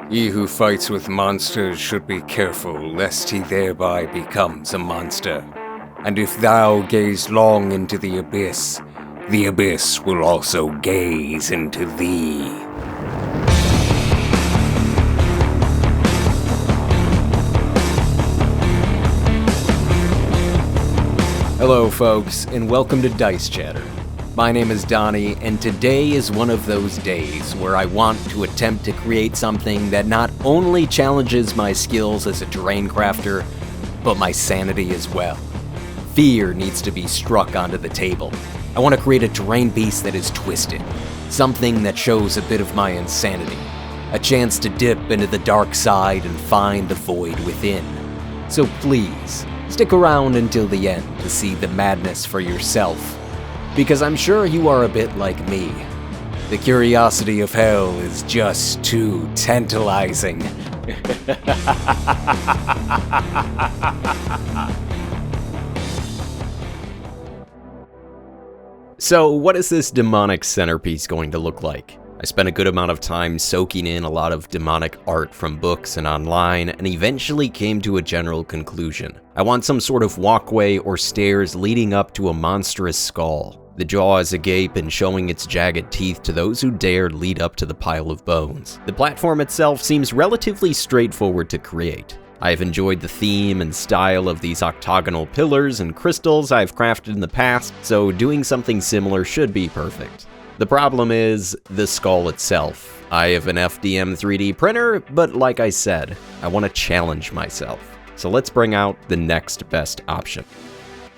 He who fights with monsters should be careful, lest he thereby becomes a monster. And if thou gaze long into the abyss will also gaze into thee. Hello folks, and welcome to Dice Chatter. My name is Donnie, and today is one of those days where I want to attempt to create something that not only challenges my skills as a terrain crafter, but my sanity as well. Fear needs to be struck onto the table. I want to create a terrain beast that is twisted, something that shows a bit of my insanity, a chance to dip into the dark side and find the void within. So please, stick around until the end to see the madness for yourself, because I'm sure you are a bit like me. The curiosity of hell is just too tantalizing. So, what is this demonic centerpiece going to look like? I spent a good amount of time soaking in a lot of demonic art from books and online, and eventually came to a general conclusion. I want some sort of walkway or stairs leading up to a monstrous skull. The jaw is agape and showing its jagged teeth to those who dare lead up to the pile of bones. The platform itself seems relatively straightforward to create. I've enjoyed the theme and style of these octagonal pillars and crystals I've crafted in the past, so doing something similar should be perfect. The problem is the skull itself. I have an FDM 3D printer, but like I said, I want to challenge myself. So let's bring out the next best option.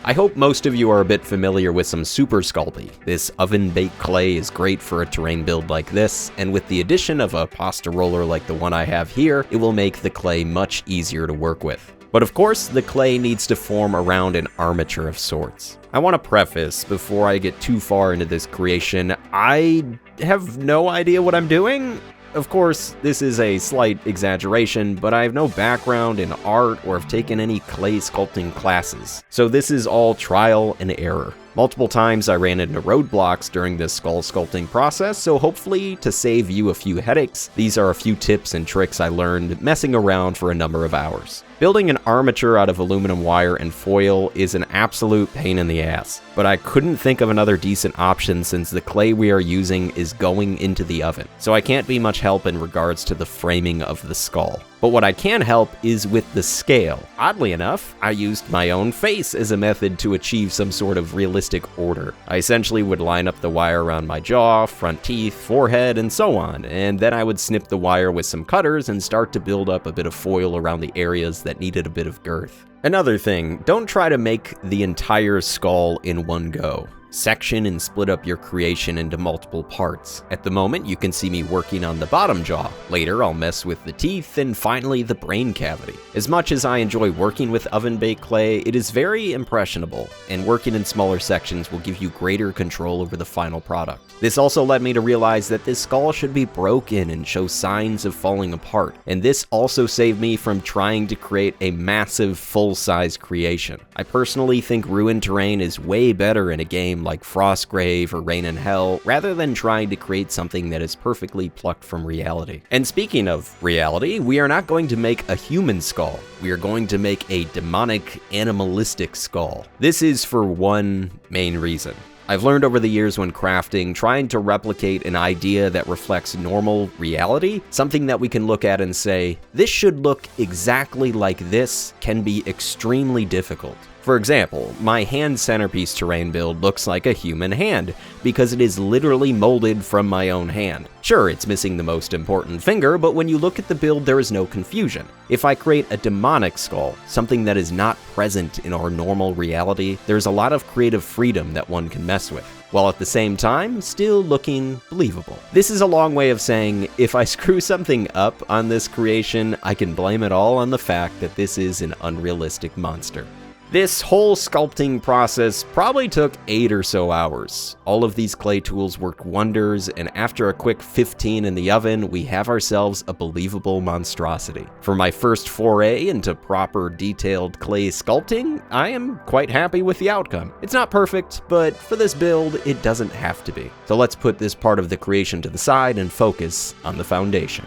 I hope most of you are a bit familiar with some Super Sculpey. This oven-baked clay is great for a terrain build like this, and with the addition of a pasta roller like the one I have here, it will make the clay much easier to work with. But of course, the clay needs to form around an armature of sorts. I want to preface, before I get too far into this creation, I have no idea what I'm doing. Of course, this is a slight exaggeration, but I have no background in art or have taken any clay sculpting classes. So this is all trial and error. Multiple times I ran into roadblocks during this skull sculpting process, so hopefully to save you a few headaches, these are a few tips and tricks I learned messing around for a number of hours. Building an armature out of aluminum wire and foil is an absolute pain in the ass, but I couldn't think of another decent option since the clay we are using is going into the oven, so I can't be much help in regards to the framing of the skull. But what I can help is with the scale. Oddly enough, I used my own face as a method to achieve some sort of realistic order. I essentially would line up the wire around my jaw, front teeth, forehead, and so on, and then I would snip the wire with some cutters and start to build up a bit of foil around the areas that needed a bit of girth. Another thing, don't try to make the entire skull in one go. Section and split up your creation into multiple parts. At the moment, you can see me working on the bottom jaw. Later, I'll mess with the teeth, and finally the brain cavity. As much as I enjoy working with oven-baked clay, it is very impressionable, and working in smaller sections will give you greater control over the final product. This also led me to realize that this skull should be broken and show signs of falling apart, and this also saved me from trying to create a massive full-size creation. I personally think ruined terrain is way better in a game like Frostgrave or Rain in Hell, rather than trying to create something that is perfectly plucked from reality. And speaking of reality, we are not going to make a human skull. We are going to make a demonic, animalistic skull. This is for one main reason. I've learned over the years when crafting, trying to replicate an idea that reflects normal reality, something that we can look at and say, this should look exactly like this, can be extremely difficult. For example, my hand centerpiece terrain build looks like a human hand, because it is literally molded from my own hand. Sure, it's missing the most important finger, but when you look at the build, there is no confusion. If I create a demonic skull, something that is not present in our normal reality, there's a lot of creative freedom that one can mess with, while at the same time, still looking believable. This is a long way of saying, if I screw something up on this creation, I can blame it all on the fact that this is an unrealistic monster. This whole sculpting process probably took 8 or so hours. All of these clay tools worked wonders, and after a quick 15 in the oven, we have ourselves a believable monstrosity. For my first foray into proper detailed clay sculpting, I am quite happy with the outcome. It's not perfect, but for this build, it doesn't have to be. So let's put this part of the creation to the side and focus on the foundation.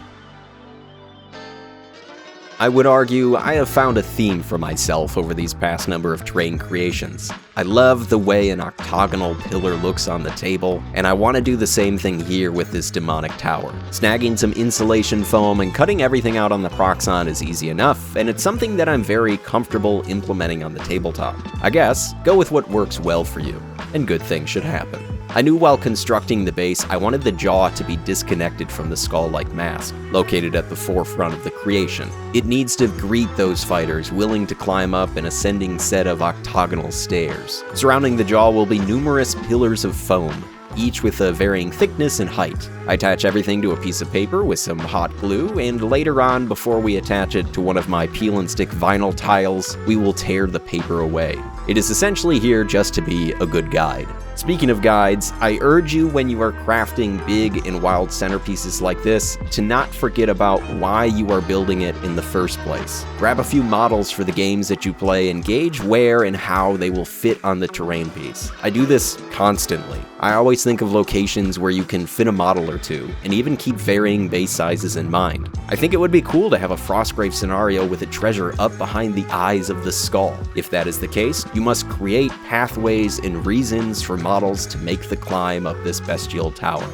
I would argue I have found a theme for myself over these past number of terrain creations. I love the way an octagonal pillar looks on the table, and I want to do the same thing here with this demonic tower. Snagging some insulation foam and cutting everything out on the Proxxon is easy enough, and it's something that I'm very comfortable implementing on the tabletop. I guess, go with what works well for you, and good things should happen. I knew while constructing the base I wanted the jaw to be disconnected from the skull-like mask, located at the forefront of the creation. It needs to greet those fighters willing to climb up an ascending set of octagonal stairs. Surrounding the jaw will be numerous pillars of foam, each with a varying thickness and height. I attach everything to a piece of paper with some hot glue, and later on, before we attach it to one of my peel and stick vinyl tiles, we will tear the paper away. It is essentially here just to be a good guide. Speaking of guides, I urge you when you are crafting big and wild centerpieces like this to not forget about why you are building it in the first place. Grab a few models for the games that you play and gauge where and how they will fit on the terrain piece. I do this constantly. I always think of locations where you can fit a model or two, and even keep varying base sizes in mind. I think it would be cool to have a Frostgrave scenario with a treasure up behind the eyes of the skull. If that is the case, you must create pathways and reasons for models to make the climb up this bestial tower.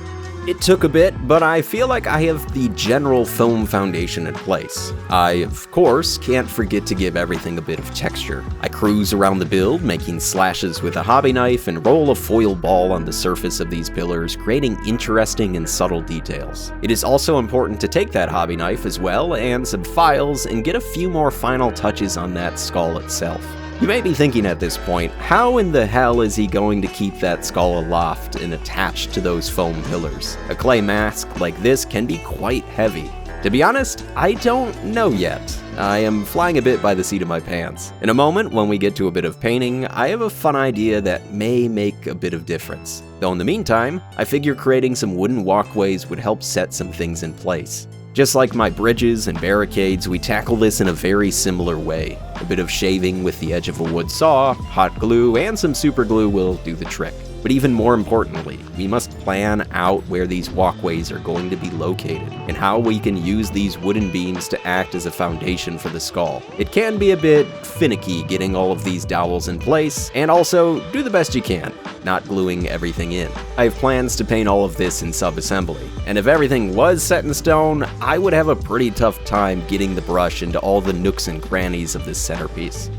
It took a bit, but I feel like I have the general foam foundation in place. I, of course, can't forget to give everything a bit of texture. I cruise around the build, making slashes with a hobby knife and roll a foil ball on the surface of these pillars, creating interesting and subtle details. It is also important to take that hobby knife as well, and some files, and get a few more final touches on that skull itself. You may be thinking at this point, how in the hell is he going to keep that skull aloft and attached to those foam pillars? A clay mask like this can be quite heavy. To be honest, I don't know yet. I am flying a bit by the seat of my pants. In a moment, when we get to a bit of painting, I have a fun idea that may make a bit of difference. Though in the meantime, I figure creating some wooden walkways would help set some things in place. Just like my bridges and barricades, we tackle this in a very similar way. A bit of shaving with the edge of a wood saw, hot glue, and some super glue will do the trick. But even more importantly, we must plan out where these walkways are going to be located, and how we can use these wooden beams to act as a foundation for the skull. It can be a bit finicky getting all of these dowels in place, and also do the best you can, not gluing everything in. I have plans to paint all of this in sub-assembly, and if everything was set in stone, I would have a pretty tough time getting the brush into all the nooks and crannies of this centerpiece.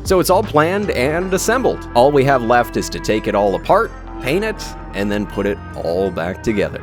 So it's all planned and assembled. All we have left is to take it all apart, paint it, and then put it all back together.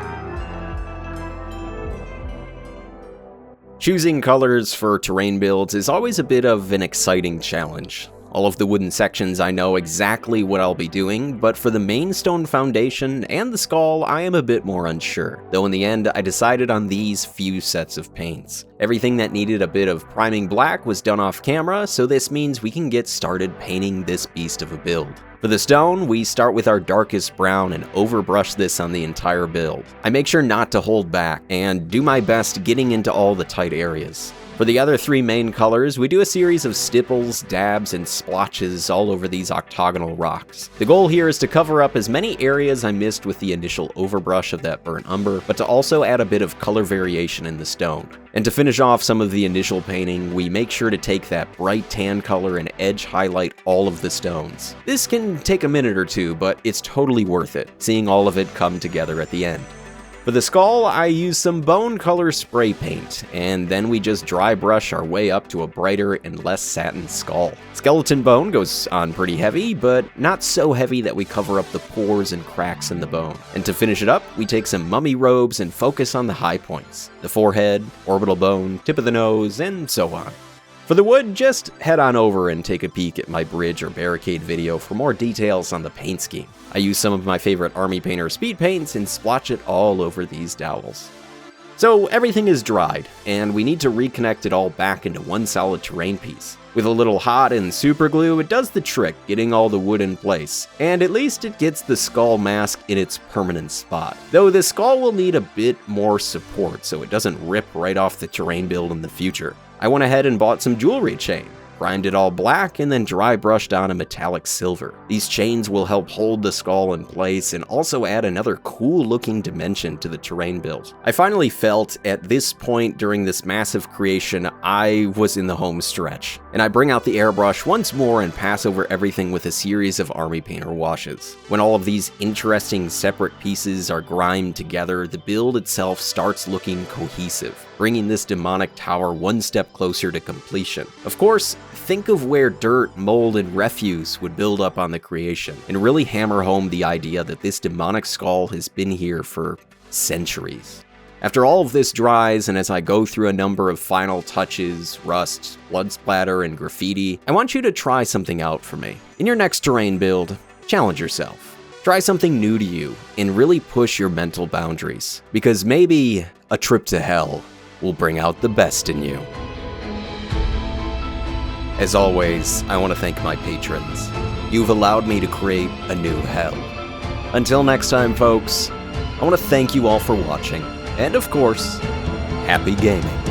Choosing colors for terrain builds is always a bit of an exciting challenge. All of the wooden sections I know exactly what I'll be doing, but for the main stone foundation and the skull I am a bit more unsure, though in the end I decided on these few sets of paints. Everything that needed a bit of priming black was done off camera, so this means we can get started painting this beast of a build. For the stone, we start with our darkest brown and overbrush this on the entire build. I make sure not to hold back and do my best getting into all the tight areas. For the other three main colors, we do a series of stipples, dabs, and splotches all over these octagonal rocks. The goal here is to cover up as many areas I missed with the initial overbrush of that burnt umber, but to also add a bit of color variation in the stone. And to finish off some of the initial painting, we make sure to take that bright tan color and edge highlight all of the stones. This can take a minute or two, but it's totally worth it, seeing all of it come together at the end. For the skull, I use some bone color spray paint, and then we just dry brush our way up to a brighter and less satin skull. Skeleton bone goes on pretty heavy, but not so heavy that we cover up the pores and cracks in the bone. And to finish it up, we take some mummy robes and focus on the high points: the forehead, orbital bone, tip of the nose, and so on. For the wood, just head on over and take a peek at my bridge or barricade video for more details on the paint scheme. I use some of my favorite Army Painter speed paints and splotch it all over these dowels. So everything is dried, and we need to reconnect it all back into one solid terrain piece. With a little hot and super glue, it does the trick, getting all the wood in place, and at least it gets the skull mask in its permanent spot. Though the skull will need a bit more support so it doesn't rip right off the terrain build in the future. I went ahead and bought some jewelry chain. primed it all black, and then dry brushed on a metallic silver. These chains will help hold the skull in place and also add another cool looking dimension to the terrain build. I finally felt at this point during this massive creation I was in the home stretch, and I bring out the airbrush once more and pass over everything with a series of army painter washes. When all of these interesting separate pieces are grimed together, the build itself starts looking cohesive, bringing this demonic tower one step closer to completion. Of course, think of where dirt, mold, and refuse would build up on the creation, and really hammer home the idea that this demonic skull has been here for centuries. After all of this dries, and as I go through a number of final touches, rust, blood splatter, and graffiti, I want you to try something out for me. In your next terrain build, challenge yourself. Try something new to you, and really push your mental boundaries, because maybe a trip to hell will bring out the best in you. As always, I want to thank my patrons. You've allowed me to create a new hell. Until next time, folks, I want to thank you all for watching, and of course, happy gaming.